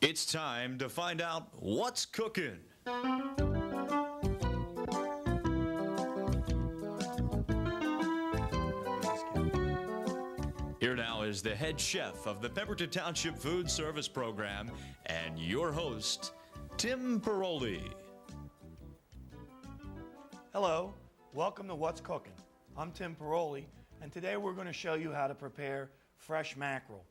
It's time to find out what's cooking. Here now is the head chef of the Pemberton Township Food Service Program and your host, Tim Paroli. Hello, welcome to What's Cooking. I'm Tim Paroli, and today we're going to show you how to prepare fresh mackerel.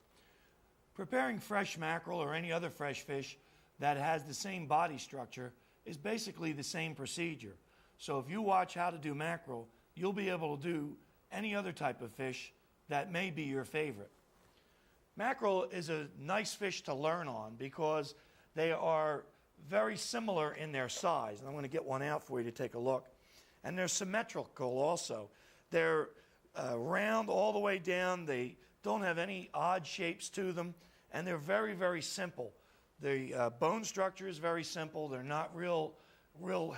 Preparing fresh mackerel or any other fresh fish that has the same body structure is basically the same procedure. So if you watch how to do mackerel, you'll be able to do any other type of fish that may be your favorite. Mackerel is a nice fish to learn on because they are very similar in their size. And I'm going to get one out for you to take a look. And they're symmetrical also. They're round all the way down. They don't have any odd shapes to them. And they're very, very simple. The bone structure is very simple. They're not real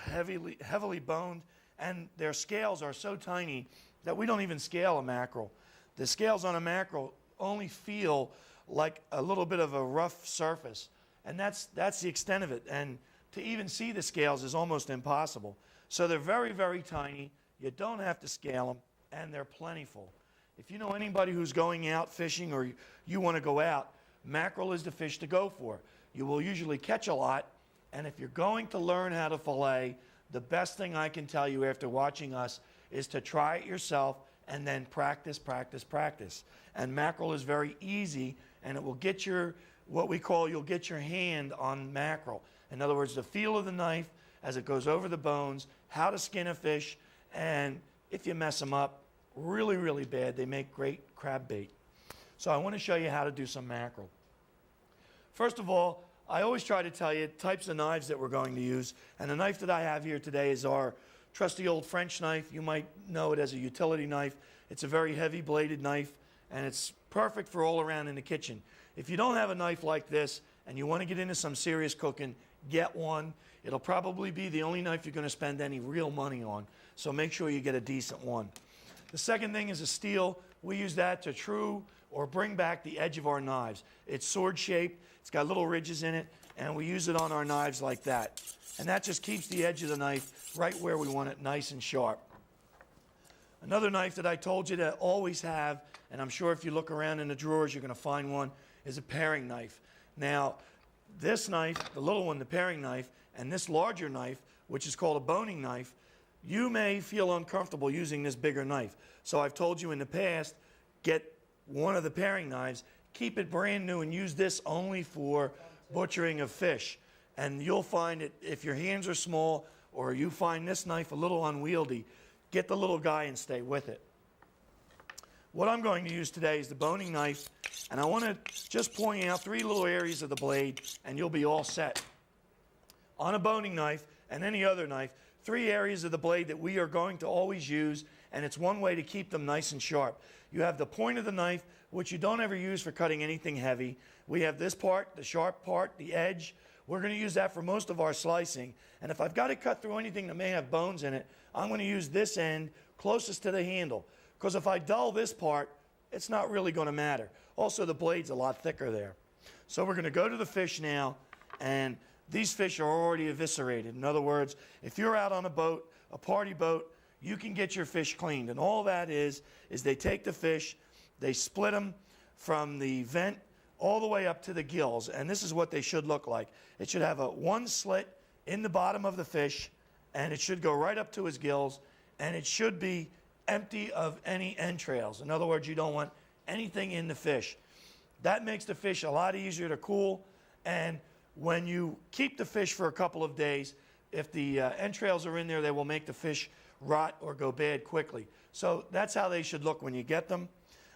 heavily boned. And their scales are so tiny that we don't even scale a mackerel. The scales on a mackerel only feel like a little bit of a rough surface. And that's the extent of it. And to even see the scales is almost impossible. So they're very, very tiny. You don't have to scale them, and they're plentiful. If you know anybody who's going out fishing or you want to go out, mackerel is the fish to go for. You will usually catch a lot, and if you're going to learn how to fillet, the best thing I can tell you after watching us is to try it yourself and then practice, practice, practice. And mackerel is very easy, and it will get you'll get your hand on mackerel. In other words, the feel of the knife as it goes over the bones, how to skin a fish, and if you mess them up really, really bad, they make great crab bait. So I want to show you how to do some mackerel. First of all, I always try to tell you types of knives that we're going to use, and the knife that I have here today is our trusty old French knife. You might know it as a utility knife. It's a very heavy bladed knife, and it's perfect for all around in the kitchen. If you don't have a knife like this and you want to get into some serious cooking, get one. It'll probably be the only knife you're going to spend any real money on, so make sure you get a decent one. The second thing is a steel. We use that to true or bring back the edge of our knives. It's sword shaped, it's got little ridges in it, and we use it on our knives like that. And that just keeps the edge of the knife right where we want it, nice and sharp. Another knife that I told you to always have, and I'm sure if you look around in the drawers you're going to find one, is a paring knife. Now, this knife, the little one, the paring knife, and this larger knife, which is called a boning knife, you may feel uncomfortable using this bigger knife. So I've told you in the past, get one of the paring knives, keep it brand new, and use this only for butchering of fish. And you'll find it, if your hands are small or you find this knife a little unwieldy, get the little guy and stay with it. What I'm going to use today is the boning knife, and I want to just point out 3 little areas of the blade, and you'll be all set. On a boning knife and any other knife, 3 areas of the blade that we are going to always use, and it's one way to keep them nice and sharp. You have the point of the knife, which you don't ever use for cutting anything heavy. We have this part, the sharp part, the edge. We're going to use that for most of our slicing. And if I've got to cut through anything that may have bones in it, I'm going to use this end closest to the handle. Because if I dull this part, it's not really going to matter. Also, the blade's a lot thicker there. So we're going to go to the fish now, and these fish are already eviscerated. In other words, if you're out on a boat, a party boat, you can get your fish cleaned. And all that is they take the fish, they split them from the vent all the way up to the gills. And this is what they should look like. It should have one slit in the bottom of the fish, and it should go right up to his gills, and it should be empty of any entrails. In other words, you don't want anything in the fish. That makes the fish a lot easier to cool, and when you keep the fish for a couple of days, if the entrails are in there, they will make the fish rot or go bad quickly. So that's how they should look when you get them.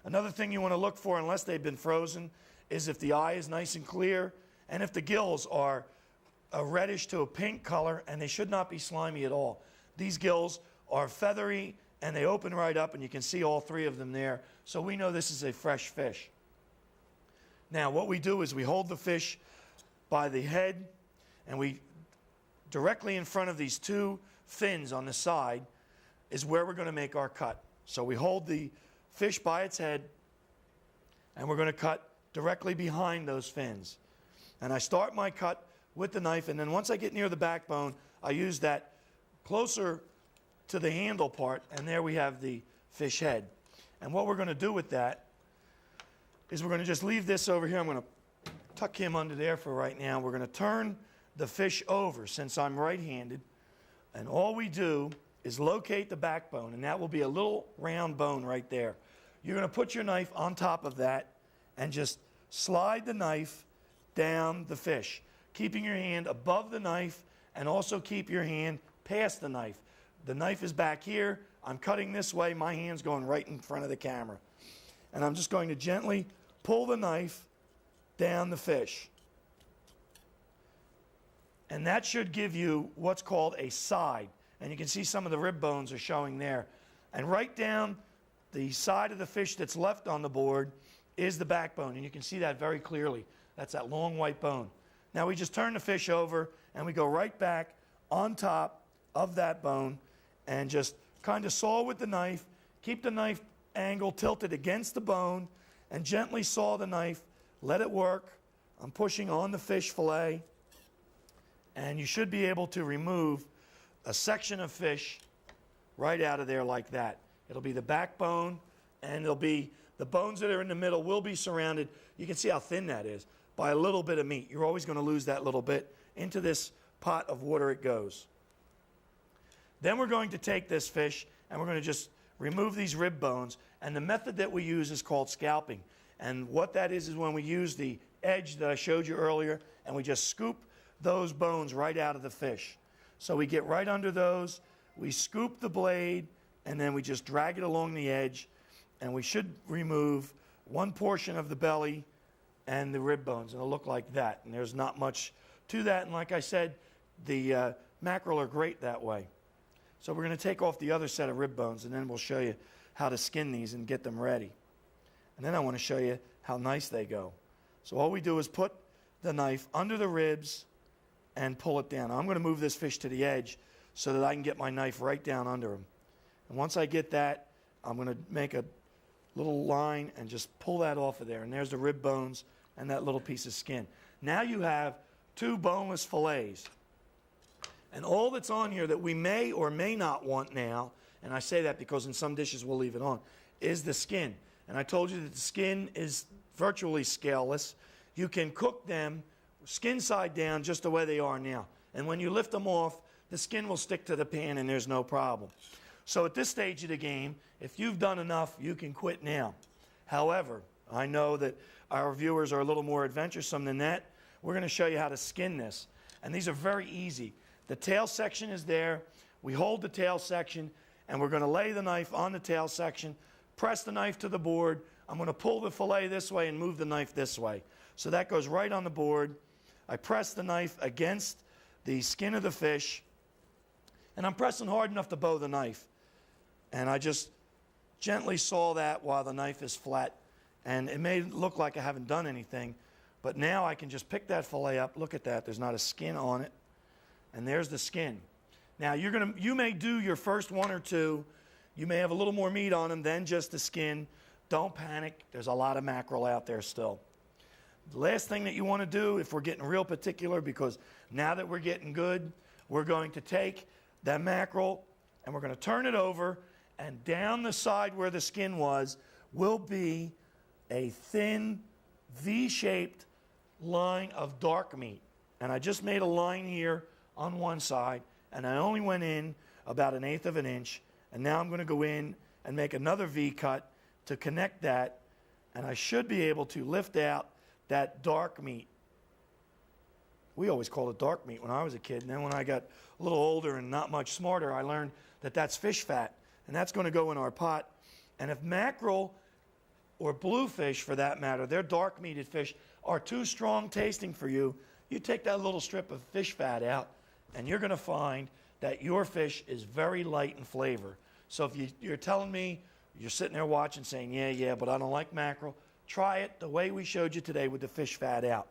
Another thing you want to look for, unless they've been frozen, is if the eye is nice and clear, and if the gills are a reddish to a pink color, and they should not be slimy at all. These gills are feathery, and they open right up, and you can see all 3 of them there. So we know this is a fresh fish. Now, what we do is we hold the fish by the head, and we directly in front of these 2 fins on the side is where we're going to make our cut. So we hold the fish by its head, and we're going to cut directly behind those fins. And I start my cut with the knife, and then once I get near the backbone, I use that closer to the handle part, and there we have the fish head. And what we're going to do with that is we're going to just leave this over here. I'm going to tuck him under there for right now. We're going to turn the fish over since I'm right-handed, and all we do is locate the backbone, and that will be a little round bone right there. You're going to put your knife on top of that and just slide the knife down the fish, keeping your hand above the knife, and also keep your hand past the knife. The knife is back here. I'm cutting this way. My hand's going right in front of the camera. And I'm just going to gently pull the knife down the fish. And that should give you what's called a side. And you can see some of the rib bones are showing there. And right down the side of the fish that's left on the board is the backbone. And you can see that very clearly. That's that long white bone. Now we just turn the fish over and we go right back on top of that bone and just kind of saw with the knife. Keep the knife angle tilted against the bone and gently saw the knife. Let it work. I'm pushing on the fish fillet. And you should be able to remove a section of fish right out of there like that. It'll be the backbone, and it'll be the bones that are in the middle will be surrounded. You can see how thin that is by a little bit of meat. You're always going to lose that little bit. Into this pot of water it goes. Then we're going to take this fish and we're going to just remove these rib bones. And the method that we use is called scalping. And what that is when we use the edge that I showed you earlier and we just scoop those bones right out of the fish. So we get right under those, we scoop the blade, and then we just drag it along the edge, and we should remove one portion of the belly and the rib bones, and it'll look like that. And there's not much to that, and like I said, the mackerel are great that way. So we're going to take off the other set of rib bones, and then we'll show you how to skin these and get them ready. And then I want to show you how nice they go. So all we do is put the knife under the ribs and pull it down. I'm going to move this fish to the edge so that I can get my knife right down under him. And once I get that, I'm going to make a little line and just pull that off of there. And there's the rib bones and that little piece of skin. Now you have two boneless fillets. And all that's on here that we may or may not want now, and I say that because in some dishes we'll leave it on, is the skin. And I told you that the skin is virtually scaleless. You can cook them skin side down just the way they are now. And when you lift them off, the skin will stick to the pan and there's no problem. So at this stage of the game, if you've done enough, you can quit now. However, I know that our viewers are a little more adventuresome than that. We're going to show you how to skin this. And these are very easy. The tail section is there. We hold the tail section and we're going to lay the knife on the tail section, press the knife to the board. I'm going to pull the fillet this way and move the knife this way. So that goes right on the board. I press the knife against the skin of the fish, and I'm pressing hard enough to bow the knife. And I just gently saw that while the knife is flat. And it may look like I haven't done anything, but now I can just pick that fillet up. Look at that. There's not a skin on it. And there's the skin. Now, you may do your first one or two. You may have a little more meat on them than just the skin. Don't panic. There's a lot of mackerel out there still. The last thing that you want to do, if we're getting real particular, because now that we're getting good, we're going to take that mackerel and we're going to turn it over, and down the side where the skin was will be a thin V-shaped line of dark meat. And I just made a line here on one side, and I only went in about 1/8 of an inch. And now I'm going to go in and make another V cut to connect that, and I should be able to lift out that dark meat. We always called it dark meat when I was a kid, and then when I got a little older and not much smarter, I learned that that's fish fat, and that's going to go in our pot. And if mackerel or bluefish, for that matter, they're dark meated fish, are too strong tasting for you, you take that little strip of fish fat out, and you're going to find that your fish is very light in flavor. So if you're telling me, you're sitting there watching saying, yeah, but I don't like mackerel, try it the way we showed you today with the fish fat out.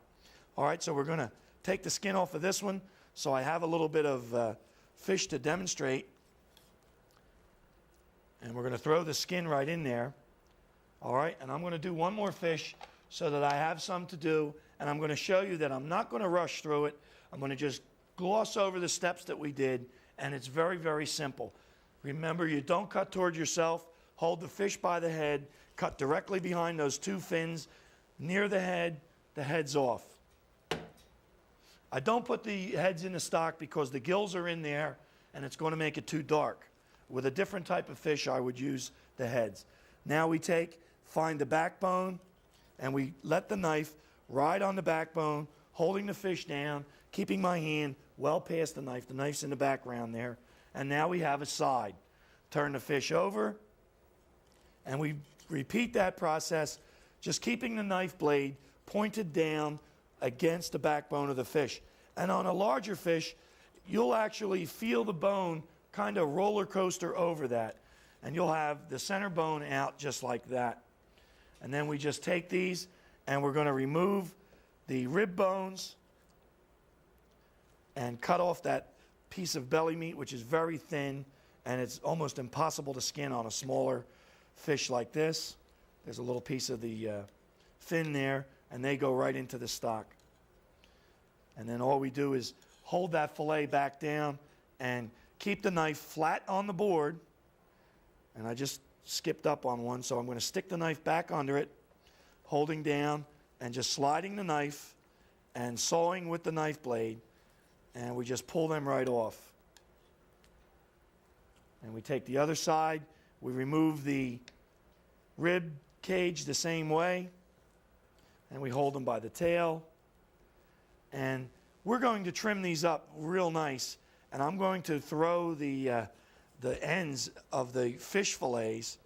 All right, so we're going to take the skin off of this one. So I have a little bit of fish to demonstrate. And we're going to throw the skin right in there. All right, and I'm going to do one more fish so that I have some to do, and I'm going to show you that I'm not going to rush through it. I'm going to just gloss over the steps that we did, and it's very, very simple. Remember, you don't cut towards yourself. Hold the fish by the head, cut directly behind those two fins, near the head's off. I don't put the heads in the stock because the gills are in there and it's going to make it too dark. With a different type of fish, I would use the heads. Now we find the backbone, and we let the knife ride on the backbone, holding the fish down, keeping my hand well past the knife. The knife's in the background there. And now we have a side. Turn the fish over, and we repeat that process, just keeping the knife blade pointed down against the backbone of the fish. And on a larger fish, you'll actually feel the bone kind of roller coaster over that. And you'll have the center bone out just like that. And then we just take these, and we're going to remove the rib bones and cut off that piece of belly meat, which is very thin, and it's almost impossible to skin on a smaller fish like this. There's a little piece of the fin there, and they go right into the stock. And then all we do is hold that fillet back down and keep the knife flat on the board. And I just skipped up on one, so I'm going to stick the knife back under it, holding down and just sliding the knife and sawing with the knife blade, and we just pull them right off. And we take the other side, we remove the rib cage the same way, and we hold them by the tail. And we're going to trim these up real nice, and I'm going to throw the ends of the fish fillets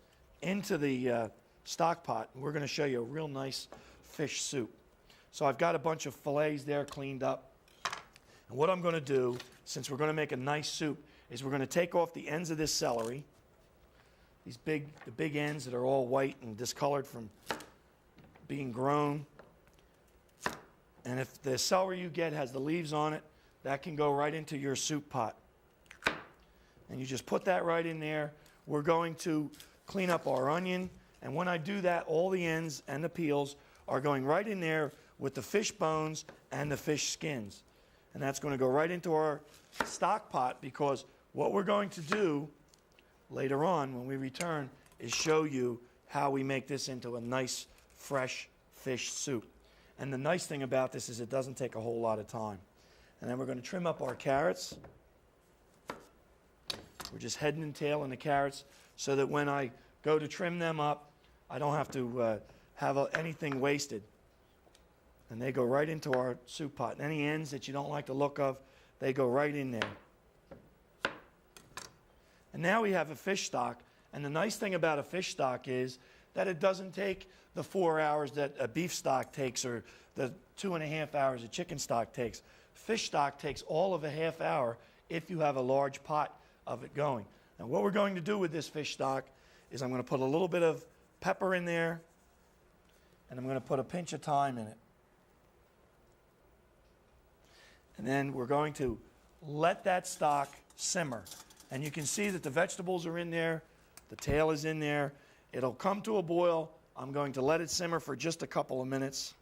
into the stock pot. And we're going to show you a real nice fish soup. So I've got a bunch of fillets there cleaned up. And what I'm going to do, since we're going to make a nice soup, is we're going to take off the ends of this celery. The big ends that are all white and discolored from being grown. And if the celery you get has the leaves on it, that can go right into your soup pot. And you just put that right in there. We're going to clean up our onion. And when I do that, all the ends and the peels are going right in there with the fish bones and the fish skins. And that's going to go right into our stock pot, because what we're going to do later on when we return is show you how we make this into a nice, fresh fish soup. And the nice thing about this is it doesn't take a whole lot of time. And then we're going to trim up our carrots. We're just head and tail in the carrots so that when I go to trim them up, I don't have to have anything wasted. And they go right into our soup pot. And any ends that you don't like the look of, they go right in there. And now we have a fish stock. And the nice thing about a fish stock is that it doesn't take the 4 hours that a beef stock takes or the 2.5 hours a chicken stock takes. Fish stock takes all of a half hour if you have a large pot of it going. And what we're going to do with this fish stock is I'm going to put a little bit of pepper in there, and I'm going to put a pinch of thyme in it. And then we're going to let that stock simmer. And you can see that the vegetables are in there, the tail is in there. It'll come to a boil. I'm going to let it simmer for just a couple of minutes.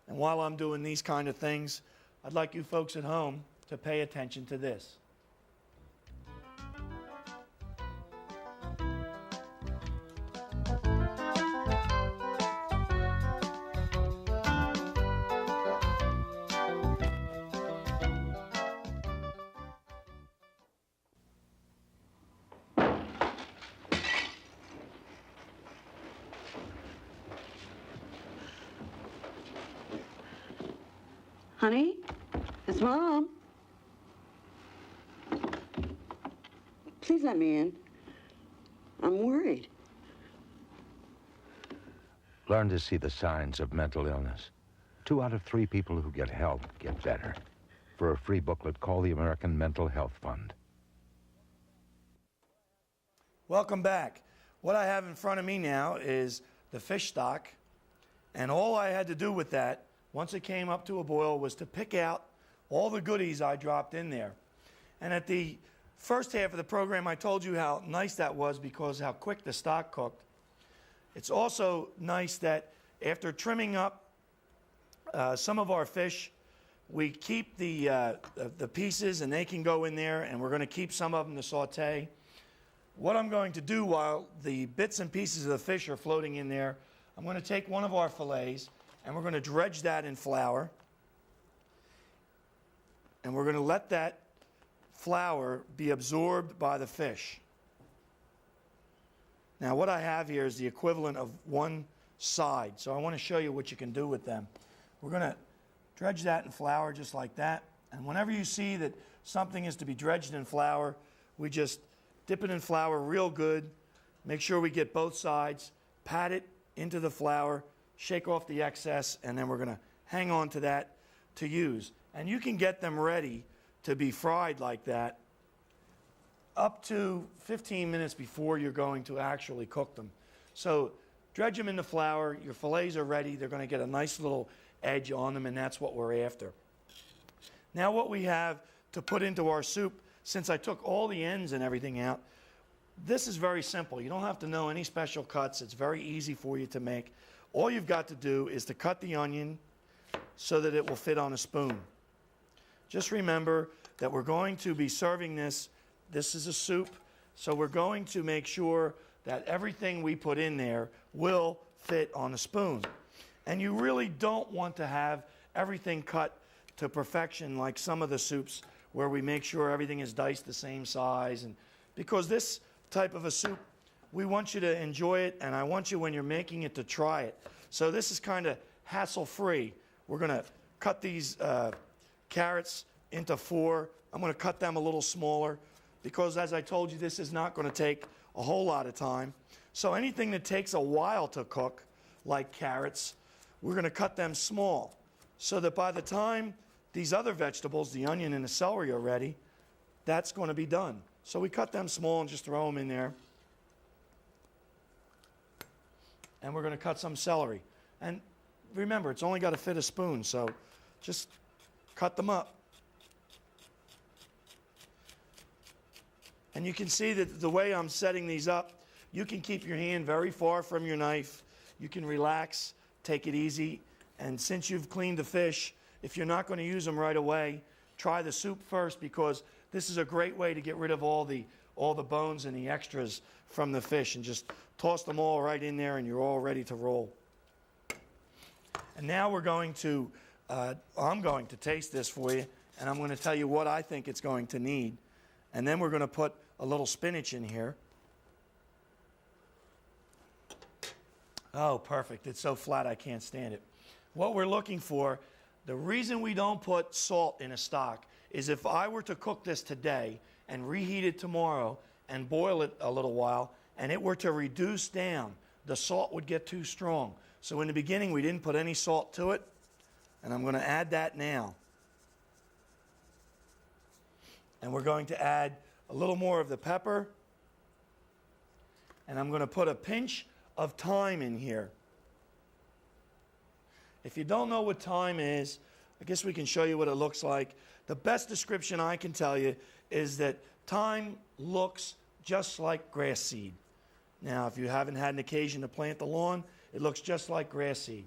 And while I'm doing these kind of things, I'd like you folks at home to pay attention to this. Honey, it's Mom. Please let me in. I'm worried. Learn to see the signs of mental illness. 2 out of 3 people who get help get better. For a free booklet, call the American Mental Health Fund. Welcome back. What I have in front of me now is the fish stock. And all I had to do with that, once it came up to a boil, was to pick out all the goodies I dropped in there. And at the first half of the program, I told you how nice that was because how quick the stock cooked. It's also nice that after trimming up some of our fish, we keep the pieces and they can go in there, and we're going to keep some of them to saute. What I'm going to do while the bits and pieces of the fish are floating in there, I'm going to take one of our fillets and we're going to dredge that in flour. And we're going to let that flour be absorbed by the fish. Now what I have here is the equivalent of one side, so I want to show you what you can do with them. We're going to dredge that in flour just like that, and whenever you see that something is to be dredged in flour, we just dip it in flour real good, make sure we get both sides, pat it into the flour, shake off the excess, and then we're going to hang on to that to use. And you can get them ready to be fried like that up to 15 minutes before you're going to actually cook them. So dredge them in the flour, your fillets are ready, they're going to get a nice little edge on them, and that's what we're after. Now what we have to put into our soup, since I took all the ends and everything out, this is very simple. You don't have to know any special cuts. It's very easy for you to make. All you've got to do is to cut the onion so that it will fit on a spoon. Just remember that we're going to be serving this. This is a soup, so we're going to make sure that everything we put in there will fit on a spoon. And you really don't want to have everything cut to perfection like some of the soups where we make sure everything is diced the same size. And because this type of a soup, we want you to enjoy it, and I want you, when you're making it, to try it. So this is kind of hassle-free. We're going to cut these carrots into 4. I'm going to cut them a little smaller because, as I told you, this is not going to take a whole lot of time. So anything that takes a while to cook, like carrots, we're going to cut them small so that by the time these other vegetables, the onion and the celery, are ready, that's going to be done. So we cut them small and just throw them in there. And we're going to cut some celery. And remember, it's only got to fit a spoon, so just cut them up. And you can see that the way I'm setting these up, you can keep your hand very far from your knife. You can relax, take it easy. And since you've cleaned the fish, if you're not going to use them right away, try the soup first, because this is a great way to get rid of all the bones and the extras from the fish, and just toss them all right in there and you're all ready to roll. And now we're going to, I'm going to taste this for you, and I'm going to tell you what I think it's going to need. And then we're going to put a little spinach in here. Oh, perfect. It's so flat I can't stand it. What we're looking for, the reason we don't put salt in a stock is if I were to cook this today and reheat it tomorrow and boil it a little while, and it were to reduce down, the salt would get too strong. So in the beginning, we didn't put any salt to it, and I'm going to add that now. And we're going to add a little more of the pepper, and I'm going to put a pinch of thyme in here. If you don't know what thyme is, I guess we can show you what it looks like. The best description I can tell you is that thyme looks just like grass seed. Now, if you haven't had an occasion to plant the lawn, it looks just like grass seed.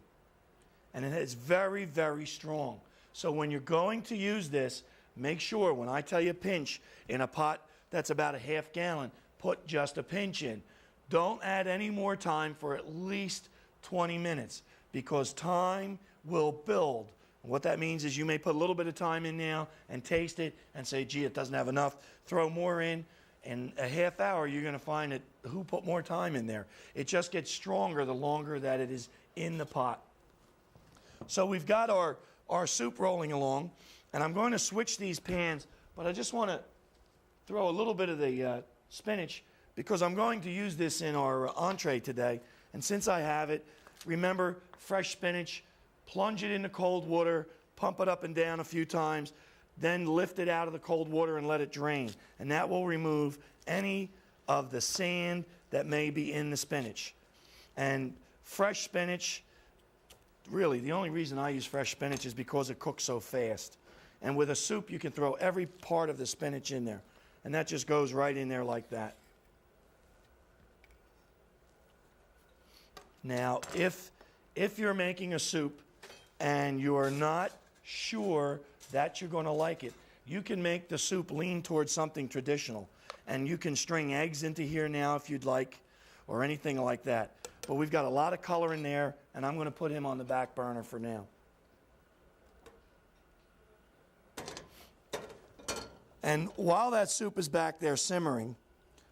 And it is very, very strong. So when you're going to use this, make sure when I tell you pinch in a pot that's about a half gallon, put just a pinch in. Don't add any more thyme for at least 20 minutes, because thyme will build. And what that means is you may put a little bit of thyme in now and taste it and say, gee, it doesn't have enough. Throw more in. In a half hour, you're going to find that who put more thyme in there. It just gets stronger the longer that it is in the pot. So we've got our soup rolling along, and I'm going to switch these pans, but I just want to throw a little bit of the spinach, because I'm going to use this in our entree today. And since I have it, remember, fresh spinach, plunge it into cold water, pump it up and down a few times, then lift it out of the cold water and let it drain. And that will remove any of the sand that may be in the spinach. And fresh spinach, really, the only reason I use fresh spinach is because it cooks so fast. And with a soup, you can throw every part of the spinach in there. And that just goes right in there like that. Now, if you're making a soup and you are not sure that you're going to like it, you can make the soup lean towards something traditional. And you can string eggs into here now if you'd like, or anything like that. But we've got a lot of color in there, and I'm going to put him on the back burner for now. And while that soup is back there simmering,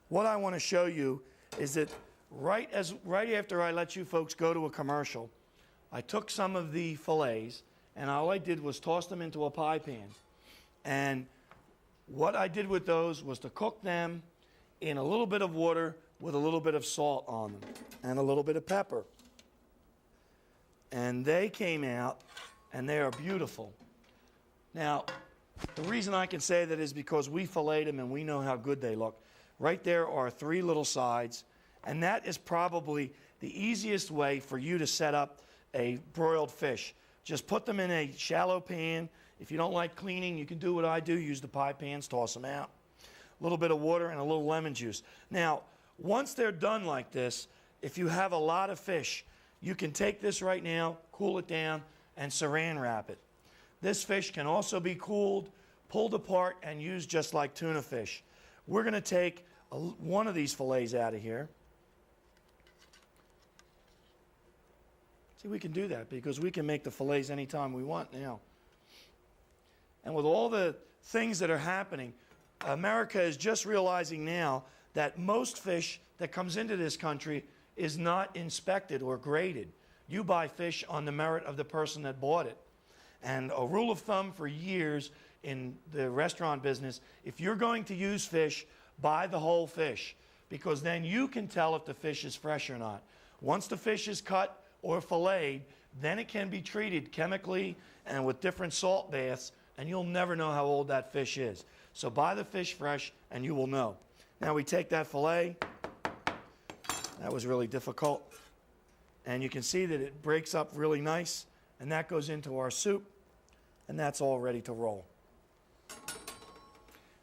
what I want to show you is that right after I let you folks go to a commercial, I took some of the fillets, and all I did was toss them into a pie pan. And what I did with those was to cook them in a little bit of water with a little bit of salt on them and a little bit of pepper. And they came out, and they are beautiful. Now, the reason I can say that is because we filleted them and we know how good they look. Right there are 3 little sides, and that is probably the easiest way for you to set up a broiled fish. Just put them in a shallow pan. If you don't like cleaning, you can do what I do, use the pie pans, toss them out. A little bit of water and a little lemon juice. Now, once they're done like this, if you have a lot of fish, you can take this right now, cool it down, and saran wrap it. This fish can also be cooled, pulled apart, and used just like tuna fish. We're going to take one of these fillets out of here. See, we can do that because we can make the fillets anytime we want now. And with all the things that are happening, America is just realizing now that most fish that comes into this country is not inspected or graded. You buy fish on the merit of the person that bought it. And a rule of thumb for years in the restaurant business, if you're going to use fish, buy the whole fish, because then you can tell if the fish is fresh or not. Once the fish is cut or filleted, then it can be treated chemically and with different salt baths, and you'll never know how old that fish is. So buy the fish fresh, and you will know. Now we take that fillet. That was really difficult. And you can see that it breaks up really nice, and that goes into our soup, and that's all ready to roll.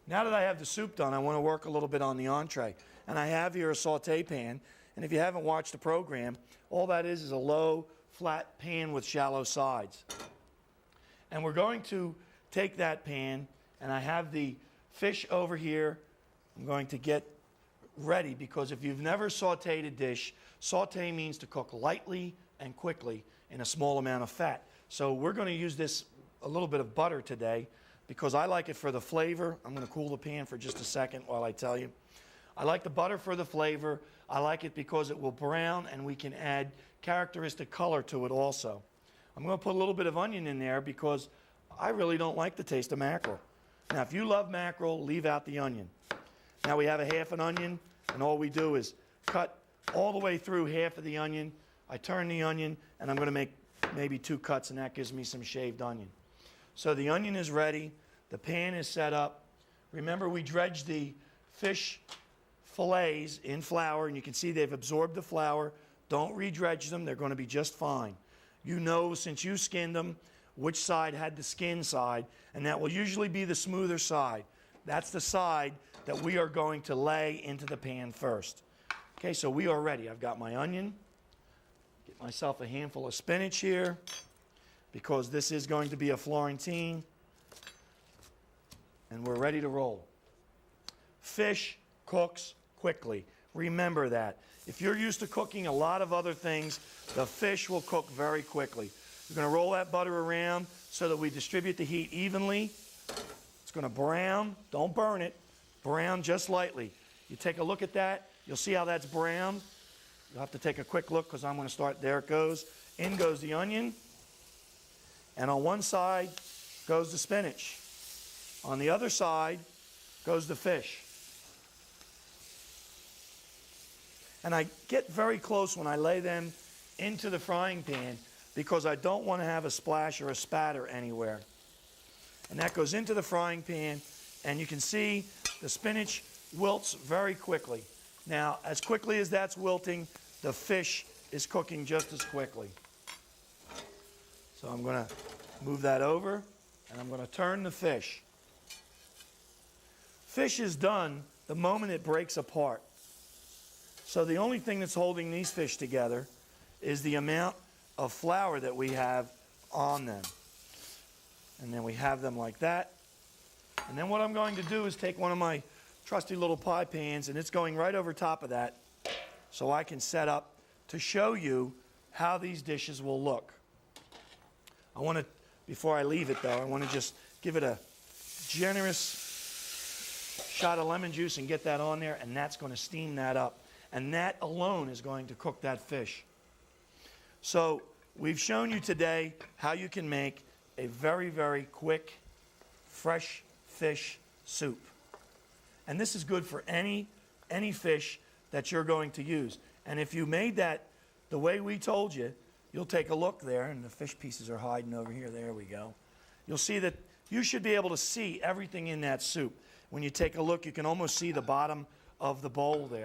Now that I have the soup done, I want to work a little bit on the entree. And I have here a saute pan, and if you haven't watched the program, all that is a low, flat pan with shallow sides. And we're going to take that pan, and I have the fish over here. I'm going to get ready, because if you've never sauteed a dish, saute means to cook lightly and quickly in a small amount of fat. So we're going to use this a little bit of butter today because I like it for the flavor. I'm going to cool the pan for just a second while I tell you. I like the butter for the flavor. I like it because it will brown and we can add characteristic color to it also. I'm going to put a little bit of onion in there because I really don't like the taste of mackerel. Now, if you love mackerel, leave out the onion. Now we have a half an onion, and all we do is cut all the way through half of the onion. I turn the onion, and I'm going to make maybe 2 cuts, and that gives me some shaved onion. So the onion is ready. The pan is set up. Remember, we dredged the fish fillets in flour, and you can see they've absorbed the flour. Don't re-dredge them. They're going to be just fine. You know, since you skinned them, which side had the skin side, and that will usually be the smoother side. That's the side that we are going to lay into the pan first. Okay, so we are ready. I've got my onion. Get myself a handful of spinach here because this is going to be a Florentine. And we're ready to roll. Fish cooks quickly. Remember that. If you're used to cooking a lot of other things, the fish will cook very quickly. We're going to roll that butter around so that we distribute the heat evenly. It's going to brown. Don't burn it. Brown just lightly. You take a look at that. You'll see how that's browned. You'll have to take a quick look because I'm going to start. There it goes. In goes the onion. And on one side goes the spinach. On the other side goes the fish. And I get very close when I lay them into the frying pan because I don't want to have a splash or a spatter anywhere. And that goes into the frying pan, and you can see the spinach wilts very quickly. Now, as quickly as that's wilting, the fish is cooking just as quickly. So I'm going to move that over, and I'm going to turn the fish. Fish is done the moment it breaks apart. So the only thing that's holding these fish together is the amount of flour that we have on them. And then we have them like that. And then what I'm going to do is take one of my trusty little pie pans, and it's going right over top of that so I can set up to show you how these dishes will look. I want to, before I leave it though, I want to just give it a generous shot of lemon juice and get that on there, and that's going to steam that up. And that alone is going to cook that fish. So we've shown you today how you can make a very, very quick, fresh fish soup. And this is good for any fish that you're going to use. And if you made that the way we told you, you'll take a look there, and the fish pieces are hiding over here. There we go. You'll see that you should be able to see everything in that soup. When you take a look, you can almost see the bottom of the bowl there.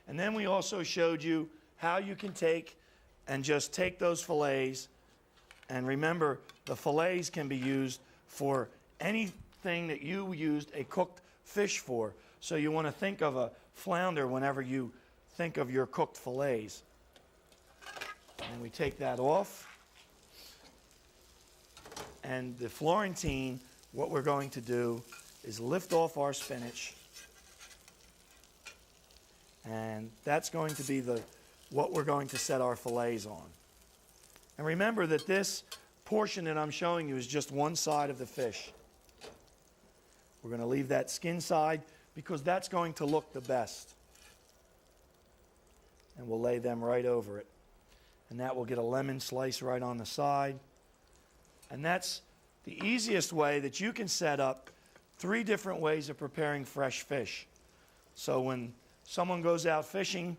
And then we also showed you how you can take and just take those fillets. And remember, the fillets can be used for anything that you used a cooked fish for. So you want to think of a flounder whenever you think of your cooked fillets. And we take that off. And the Florentine, what we're going to do is lift off our spinach. And that's going to be what we're going to set our fillets on. And remember that this portion that I'm showing you is just one side of the fish. We're going to leave that skin side because that's going to look the best. And we'll lay them right over it. And that will get a lemon slice right on the side. And that's the easiest way that you can set up 3 different ways of preparing fresh fish. So when someone goes out fishing,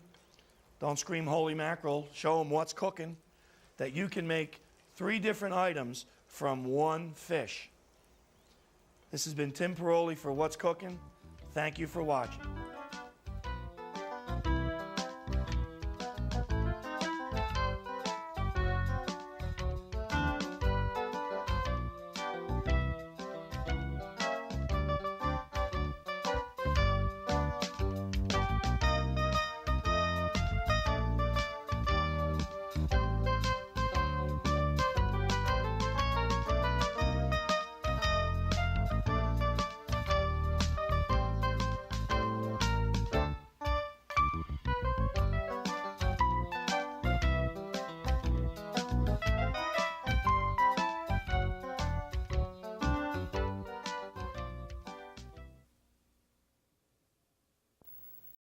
don't scream holy mackerel, show them what's cooking, that you can make 3 different items from one fish. This has been Tim Paroli for What's Cooking. Thank you for watching.